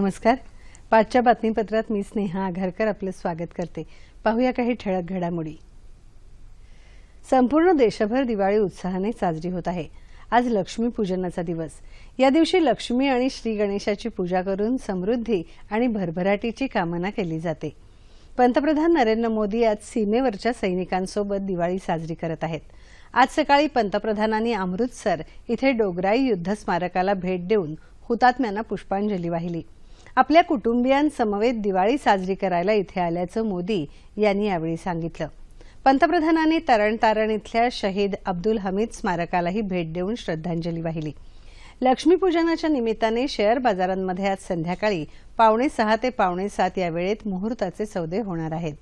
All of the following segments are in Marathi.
नमस्कार. पाचच्या बातमीपत्रात मी स्नेहा आघारकर आपलं स्वागत करते. पाहूया काही ठळक घडामोडी. संपूर्ण देशभर दिवाळी उत्साहाने साजरी होत आहे. आज लक्ष्मीपूजनाचा दिवस. या दिवशी लक्ष्मी आणि श्री गणेशाची पूजा करून समृद्धी आणि भरभराटीची कामना केली जाते. पंतप्रधान नरेंद्र मोदी आज सीमेवरच्या सैनिकांसोबत दिवाळी साजरी करत आहेत. आज सकाळी पंतप्रधानांनी अमृतसर इथे डोगराई युद्ध स्मारकाला भेट देऊन हुतात्म्यांना पुष्पांजली वाहिली. आपल्या कुटुंबियांसमवेत दिवाळी साजरी करायला इथे आल्याचं मोदी यांनी यावेळी सांगितलं. पंतप्रधानांनी तरण तारण इथल्या शहीद अब्दुल हमीद स्मारकालाही भेट देऊन श्रद्धांजली वाहिली. लक्ष्मीपूजनाच्या निमित्ताने शेअर बाजारांमध्ये आज संध्याकाळी 6:45 ते 7:15 या वेळेत मुहूर्ताचे सौदे होणार आहेत.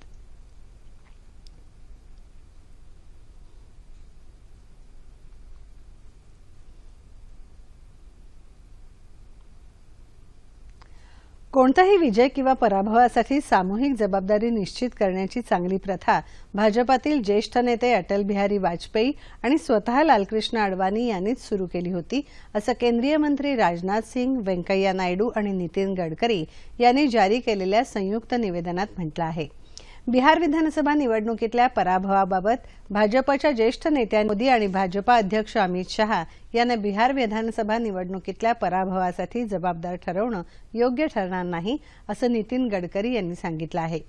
कोणताही विजय किंवा पराभवासाठी सामूहिक जबाबदारी निश्चित करण्याची चांगली प्रथा भाजपातील ज्येष्ठ नेते अटल बिहारी वाजपेयी आणि स्वतः लालकृष्ण अडवाणी यांनीच सुरू केली होती, असं केंद्रीय मंत्री राजनाथ सिंग, व्यंकय्या नायडू आणि नितीन गडकरी यांनी जारी केलेल्या संयुक्त निवेदनात म्हटलं आहे. बिहार विधानसभा निवडणुकीतल्या पराभवाबाबत भाजपच्या ज्येष्ठ नेत्यांनी मोदी आणि भाजपा अध्यक्ष अमित शहा यांना बिहार विधानसभा निवडणुकीतल्या पराभवासाठी जबाबदार ठरवणं योग्य ठरणार नाही, असं नितीन गडकरी यांनी सांगितलं आहे.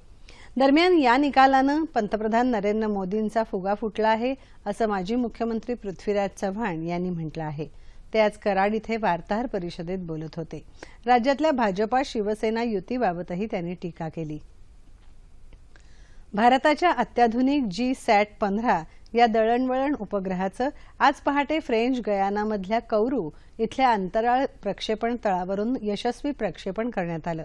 दरम्यान या निकालानं पंतप्रधान नरेंद्र मोदींचा फुगा फुटला आहे, असं माजी मुख्यमंत्री पृथ्वीराज चव्हाण यांनी म्हटलं आहे. ते आज कराड इथे वार्ताहर परिषदेत बोलत होते. राज्यातल्या भाजपा शिवसेना युतीबाबतही त्यांनी टीका केली. भारताच्या अत्याधुनिक GSAT-15 या दळणवळण उपग्रहाचं आज पहाटे फ्रेंच गयानामधल्या कौरू इथल्या अंतराळ प्रक्षेपण तळावरून यशस्वी प्रक्षेपण करण्यात आलं.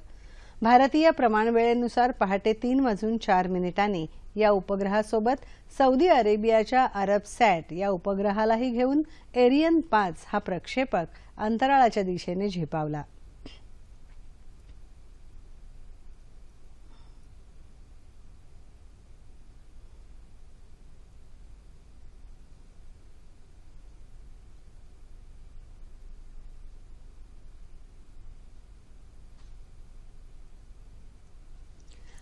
भारतीय प्रमाणवेळेनुसार पहाटे 3:04 या उपग्रहासोबत सौदी अरेबियाच्या अरबसॅट या उपग्रहालाही घेऊन एरियन 5 हा प्रक्षेपक अंतराळाच्या दिशेने झेपावला.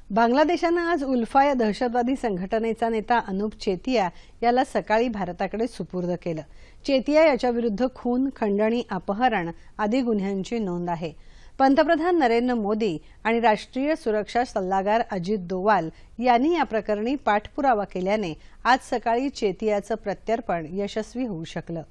बांगलादेशानं आज उल्फा या दहशतवादी संघटनेचा नेता अनूप चेतिया याला सकाळी भारताकडे सुपूर्द केलं. चेतिया याच्याविरुद्ध खून, खंडणी, अपहरण आदी गुन्ह्यांची नोंद आहे. पंतप्रधान नरेंद्र मोदी आणि राष्ट्रीय सुरक्षा सल्लागार अजित डोवाल यांनी या प्रकरणी पाठपुरावा केल्याने आज सकाळी चेतियाचं प्रत्यर्पण यशस्वी होऊ शकलं.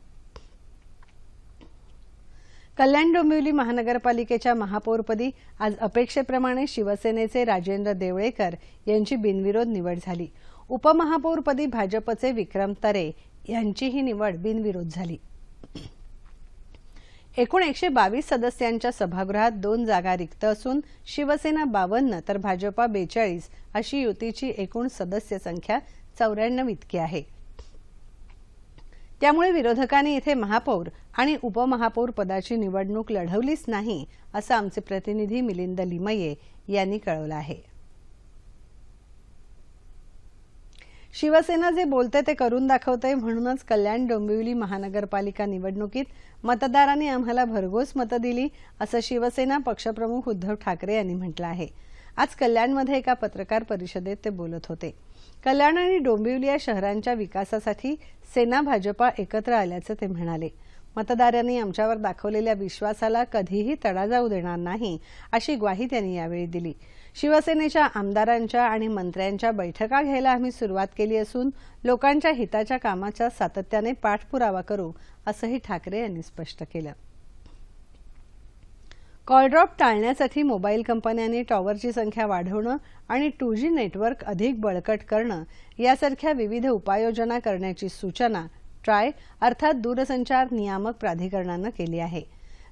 कल्याण डोंबिवली महानगरपालिकेच्या महापौरपदी आज अपेक्षेप्रमाणे शिवसेनेचे राजेंद्र देवळेकर यांची बिनविरोध निवड झाली. उपमहापौरपदी भाजपचे विक्रम तरे यांचीही निवड बिनविरोध झाली. एकूण 122 सदस्यांच्या सभागृहात 2 जागा रिक्त असून शिवसेना 52 तर भाजपा 42 अशी युतीची एकूण सदस्य संख्या 94 इतकी आहे. त्यामुळे विरोधकांनी इथे महापौर आणि उपमहापौर पदाची निवडणूक लढवलीच नाही, असं आमचे प्रतिनिधी मिलिंद लिमये यांनी कळवलं आहे. शिवसेना जे बोलते ते करून दाखवते, म्हणूनच कल्याण डोंबिवली महानगरपालिका निवडणुकीत मतदारांनी आम्हाला भरघोस मतं दिली, असं शिवसेना पक्षप्रमुख उद्धव ठाकरे यांनी म्हटलं आहे. आज कल्याणमध्ये एका पत्रकार परिषदेत ते बोलत होते. कल्याण आणि डोंबिवली या शहरांच्या विकासासाठी सेना भाजपा एकत्र आल्याचं ते म्हणाले. मतदारांनी आमच्यावर दाखवलेल्या विश्वासाला कधीही तडा जाऊ देणार नाही, अशी ग्वाही त्यांनी यावेळी दिली. शिवसेनेच्या आमदारांच्या आणि मंत्र्यांच्या बैठका घ्यायला आम्ही सुरुवात केली असून लोकांच्या हिताच्या कामाचा सातत्याने पाठपुरावा करू, असंही ठाकरे यांनी स्पष्ट केलं. कॉलड्रॉप टाळण्यासाठी मोबाईल कंपन्यांनी टॉवरची संख्या वाढवणं आणि 2G नेटवर्क अधिक बळकट करणं यासारख्या विविध उपाययोजना करण्याची सूचना ट्राय अर्थात दूरसंचार नियामक प्राधिकरणानं केली आहे.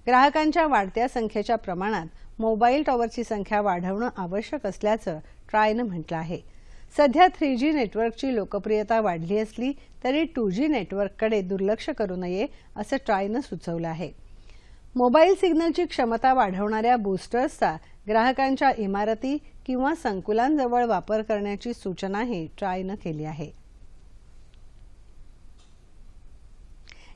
ग्राहकांच्या वाढत्या संख्येच्या प्रमाणात मोबाईल टॉवरची संख्या वाढवणं आवश्यक असल्याचं ट्रायनं म्हटलं आहे. सध्या 3G नेटवर्कची लोकप्रियता वाढली असली तरी 2G नेटवर्ककडे दुर्लक्ष करू नये, असं ट्रायनं सुचवलं आहे. मोबाईल सिग्नलची क्षमता वाढवणाऱ्या बूस्टर्सचा ग्राहकांच्या इमारती किंवा संकुलांजवळ वापर करण्याची सूचनाही ट्रायनं केली आहे.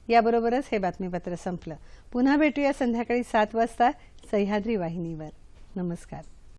याबरोबरच हे बातमीपत्र संपलं. पुन्हा भेटूया संध्याकाळी 7 वाजता सह्याद्री वाहिनीवर. नमस्कार.